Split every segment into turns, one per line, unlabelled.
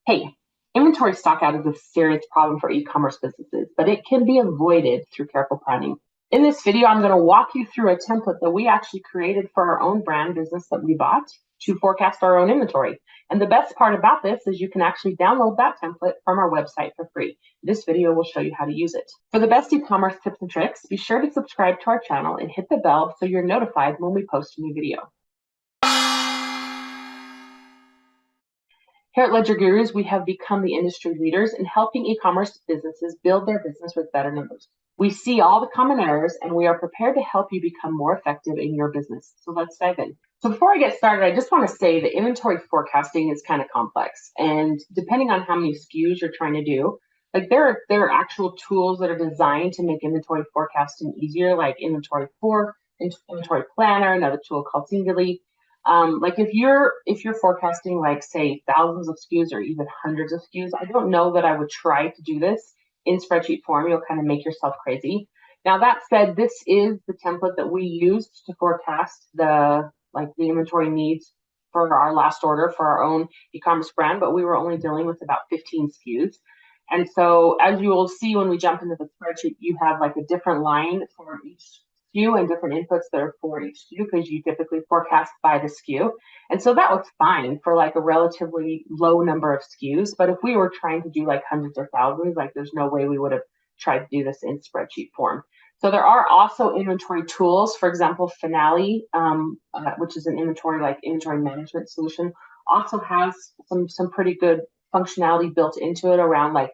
Hey, inventory stockout is a serious problem for e-commerce businesses, but it can be avoided through careful planning. In this video, I'm going to walk you through a template that we actually created for our own brand business that we bought to forecast our own inventory. And the best part about this is you can actually download that template from our website for free. This video will show you how to use it. For the best e-commerce tips and tricks, be sure to subscribe to our channel and hit the bell so you're notified when we post a new video. Here at LedgerGurus, we have become the industry leaders in helping e-commerce businesses build their business with better numbers. We see all the common errors and we are prepared to help you become more effective in your business. So let's dive in. So before I get started, I just want to say that inventory forecasting is kind of complex. And depending on how many SKUs you're trying to do, like there are actual tools that are designed to make inventory forecasting easier, like Inventory 4, Inventory Planner, another tool called Singularly. Like if you're forecasting like say thousands of SKUs or even hundreds of SKUs, I don't know that I would try to do this in spreadsheet form. You'll kind of make yourself crazy. Now that said, this is the template that we used to forecast the inventory needs for our last order for our own e-commerce brand, but we were only dealing with about 15 SKUs. And so as you will see when we jump into the spreadsheet, you have like a different line for each SKU and different inputs that are for each SKU because you typically forecast by the SKU. And so that was fine for like a relatively low number of SKUs. But if we were trying to do like hundreds or thousands, like there's no way we would have tried to do this in spreadsheet form. So there are also inventory tools. For example, Finale, which is an inventory management solution, also has some pretty good functionality built into it around like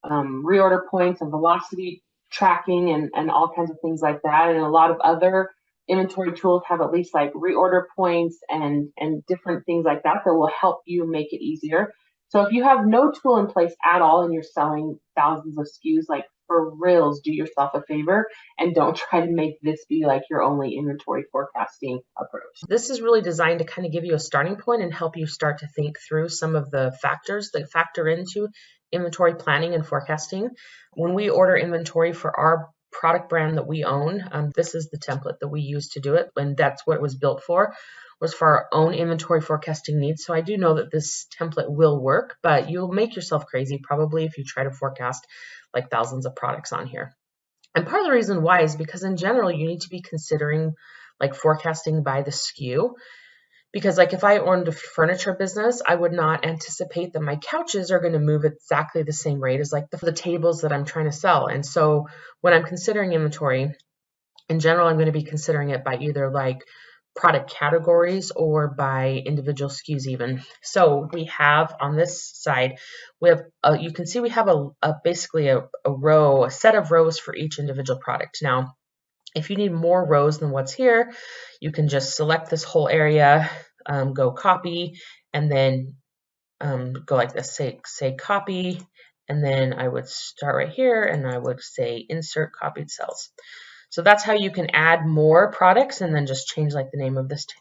reorder points and velocity tracking and all kinds of things like that. And a lot of other inventory tools have at least like reorder points and different things like that that will help you make it easier. So if you have no tool in place at all and you're selling thousands of SKUs, like for reals, do yourself a favor and don't try to make this be like your only inventory forecasting approach.
This is really designed to kind of give you a starting point and help you start to think through some of the factors that factor into inventory planning and forecasting. When we order inventory for our product brand that we own, this is the template that we use to do it, and that's what it was built for, was for our own inventory forecasting needs. So I do know that this template will work, but you'll make yourself crazy probably if you try to forecast like thousands of products on here. And part of the reason why is because in general, you need to be considering like forecasting by the SKU. Because like if I owned a furniture business, I would not anticipate that my couches are going to move at exactly the same rate as like the tables that I'm trying to sell. And so when I'm considering inventory, in general, I'm going to be considering it by either like product categories or by individual SKUs even. So we have on this side, we have you can see we have basically a row, a set of rows for each individual product. Now, if you need more rows than what's here, you can just select this whole area, go copy, and then go like this, say copy, and then I would start right here and I would say insert copied cells. So that's how you can add more products and then just change like the name of this to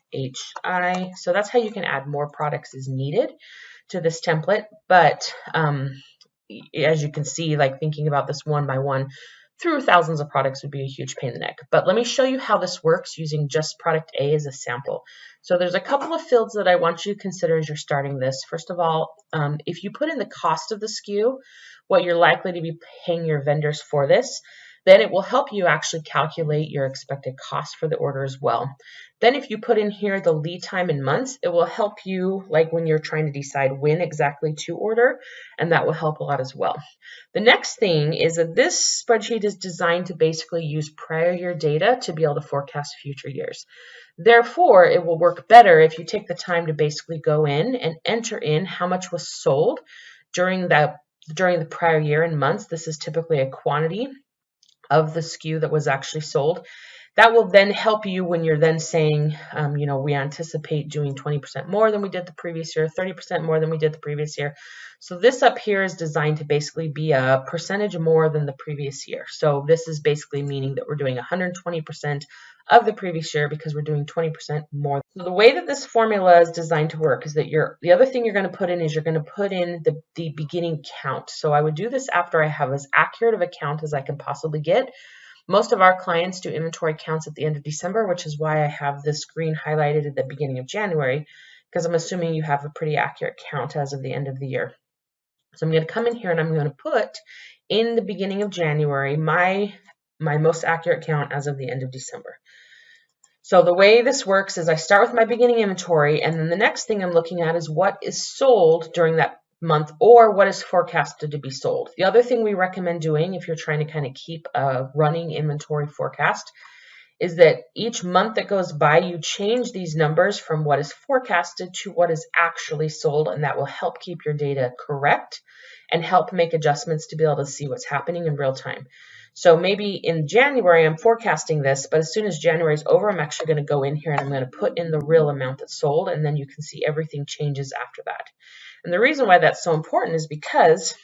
HI. So that's how you can add more products as needed to this template. But as you can see, like thinking about this one by one through thousands of products would be a huge pain in the neck. But let me show you how this works using just product A as a sample. So there's a couple of fields that I want you to consider as you're starting this. First of all, if you put in the cost of the SKU, what you're likely to be paying your vendors for this, then it will help you actually calculate your expected cost for the order as well. Then if you put in here the lead time in months, it will help you like when you're trying to decide when exactly to order, and that will help a lot as well. The next thing is that this spreadsheet is designed to basically use prior year data to be able to forecast future years. Therefore, it will work better if you take the time to basically go in and enter in how much was sold during the prior year in months. This is typically a quantity of the SKU that was actually sold. That will then help you when you're then saying, we anticipate doing 20% more than we did the previous year, 30% more than we did the previous year. So this up here is designed to basically be a percentage more than the previous year. So this is basically meaning that we're doing 120% of the previous year because we're doing 20% more. So the way that this formula is designed to work is that the other thing you're going to put in is you're going to put in the beginning count. So I would do this after I have as accurate of a count as I can possibly get. Most of our clients do inventory counts at the end of December, which is why I have this green highlighted at the beginning of January, because I'm assuming you have a pretty accurate count as of the end of the year. So I'm going to come in here and I'm going to put in the beginning of January my most accurate count as of the end of December. So the way this works is I start with my beginning inventory, and then the next thing I'm looking at is what is sold during that month or what is forecasted to be sold. The other thing we recommend doing if you're trying to kind of keep a running inventory forecast is that each month that goes by, you change these numbers from what is forecasted to what is actually sold, and that will help keep your data correct and help make adjustments to be able to see what's happening in real time. So maybe in January, I'm forecasting this, but as soon as January is over, I'm actually going to go in here and I'm going to put in the real amount that's sold, and then you can see everything changes after that. And the reason why that's so important is because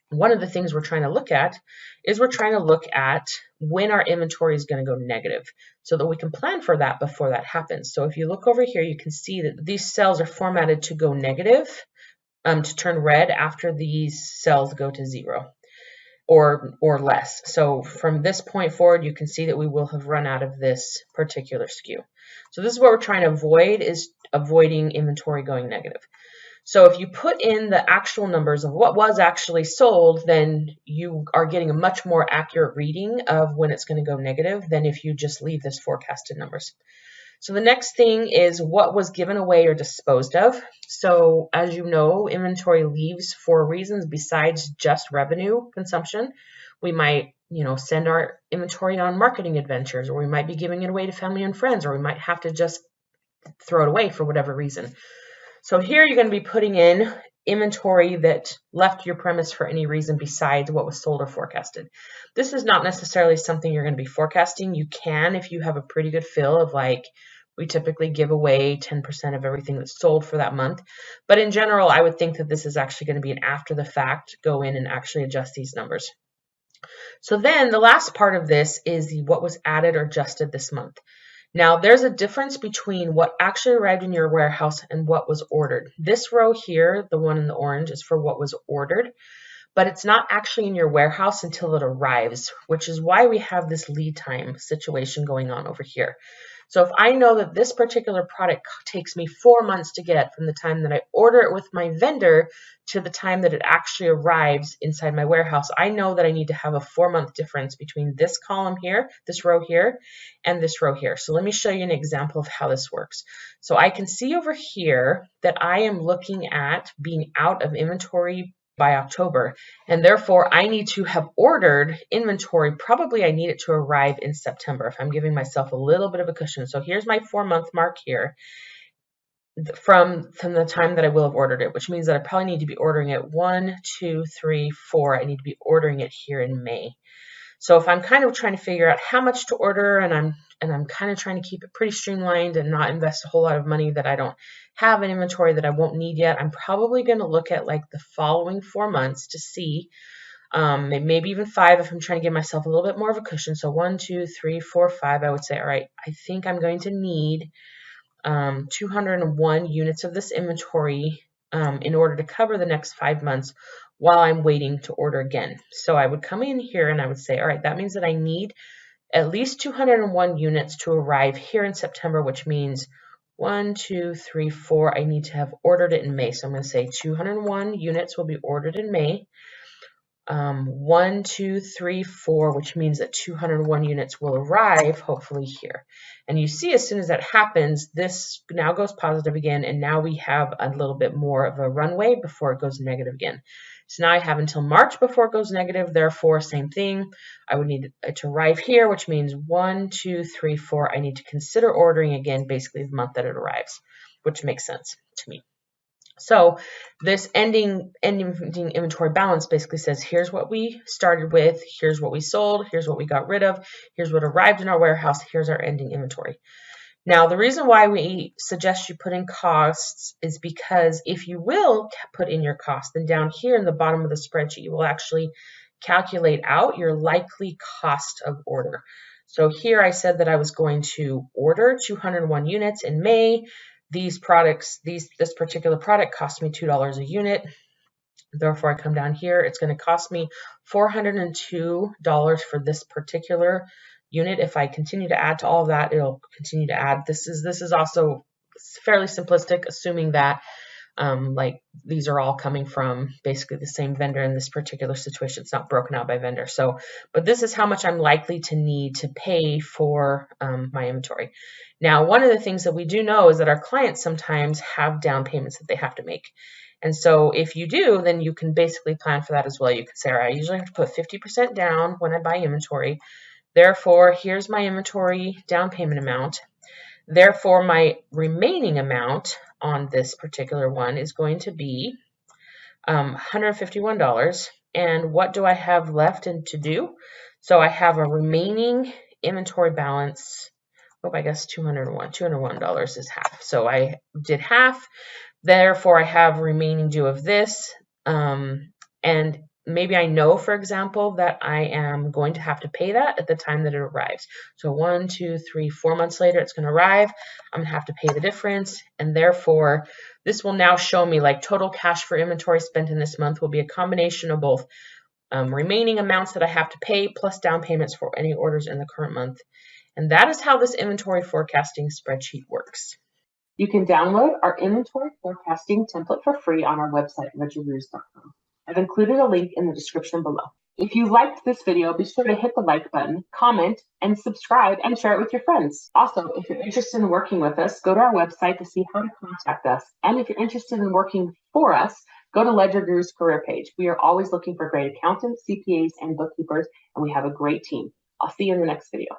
one of the things we're trying to look at is we're trying to look at when our inventory is going to go negative so that we can plan for that before that happens. So if you look over here, you can see that these cells are formatted to go negative, to turn red after these cells go to 0 or less. So from this point forward, you can see that we will have run out of this particular SKU. So this is what we're trying to avoid, is avoiding inventory going negative. So if you put in the actual numbers of what was actually sold, then you are getting a much more accurate reading of when it's going to go negative than if you just leave this forecasted numbers. So the next thing is what was given away or disposed of. So as you know, inventory leaves for reasons besides just revenue consumption. We might, send our inventory on marketing adventures, or we might be giving it away to family and friends, or we might have to just throw it away for whatever reason. So here you're going to be putting in inventory that left your premise for any reason besides what was sold or forecasted. This is not necessarily something you're going to be forecasting. You can if you have a pretty good feel of, like, we typically give away 10% of everything that's sold for that month. But in general, I would think that this is actually going to be an after the fact, go in and actually adjust these numbers. So then the last part of this is what was added or adjusted this month. Now, there's a difference between what actually arrived in your warehouse and what was ordered. This row here, the one in the orange, is for what was ordered, but it's not actually in your warehouse until it arrives, which is why we have this lead time situation going on over here. So if I know that this particular product takes me 4 months to get from the time that I order it with my vendor to the time that it actually arrives inside my warehouse, I know that I need to have a 4-month difference between this column here, this row here, and this row here. So let me show you an example of how this works. So I can see over here that I am looking at being out of inventory by October, and therefore I need to have ordered inventory. Probably I need it to arrive in September if I'm giving myself a little bit of a cushion. So here's my 4-month mark here from the time that I will have ordered it, which means that I probably need to be ordering it 1, 2, 3, 4. I need to be ordering it here in May. So if I'm kind of trying to figure out how much to order, and I'm kind of trying to keep it pretty streamlined and not invest a whole lot of money that I don't have in inventory that I won't need yet, I'm probably going to look at like the following 4 months to see, maybe even 5 if I'm trying to give myself a little bit more of a cushion. So 1, 2, 3, 4, 5, I would say, all right, I think I'm going to need 201 units of this inventory in order to cover the next 5 months while I'm waiting to order again. So I would come in here and I would say, all right, that means that I need at least 201 units to arrive here in September, which means 1, 2, 3, 4, I need to have ordered it in May. So I'm going to say 201 units will be ordered in May. 1, 2, 3, 4, which means that 201 units will arrive hopefully here. And you see, as soon as that happens, this now goes positive again, and now we have a little bit more of a runway before it goes negative again. So now I have until March before it goes negative. Therefore, same thing. I would need it to arrive here, which means 1, 2, 3, 4. I need to consider ordering again, basically the month that it arrives, which makes sense to me. So this ending inventory balance basically says, here's what we started with, here's what we sold, here's what we got rid of, here's what arrived in our warehouse, here's our ending inventory. Now, the reason why we suggest you put in costs is because if you will put in your cost, then down here in the bottom of the spreadsheet, you will actually calculate out your likely cost of order. So here I said that I was going to order 201 units in May. These products, this particular product cost me $2 a unit. Therefore, I come down here, it's going to cost me $402 for this particular unit. If I continue to add to all of that, it'll continue to add. This is also fairly simplistic, assuming that Like these are all coming from basically the same vendor in this particular situation. It's not broken out by vendor. So, but this is how much I'm likely to need to pay for my inventory. Now, one of the things that we do know is that our clients sometimes have down payments that they have to make. And so if you do, then you can basically plan for that as well. You can say, all right, I usually have to put 50% down when I buy inventory. Therefore, here's my inventory down payment amount. Therefore, my remaining amount on this particular one is going to be $151. And what do I have left to do? So I have a remaining inventory balance. I guess $201 is half. So I did half. Therefore, I have remaining due of this. And maybe I know, for example, that I am going to have to pay that at the time that it arrives. So 1, 2, 3, 4 months later, it's going to arrive. I'm going to have to pay the difference. And therefore, this will now show me like total cash for inventory spent in this month will be a combination of both remaining amounts that I have to pay plus down payments for any orders in the current month. And that is how this inventory forecasting spreadsheet works.
You can download our inventory forecasting template for free on our website, LedgerGurus.com. I've included a link in the description below. If you liked this video, be sure to hit the like button, comment, and subscribe, and share it with your friends. Also, if you're interested in working with us, go to our website to see how to contact us. And if you're interested in working for us, go to LedgerGurus career page. We are always looking for great accountants, CPAs, and bookkeepers, and we have a great team. I'll see you in the next video.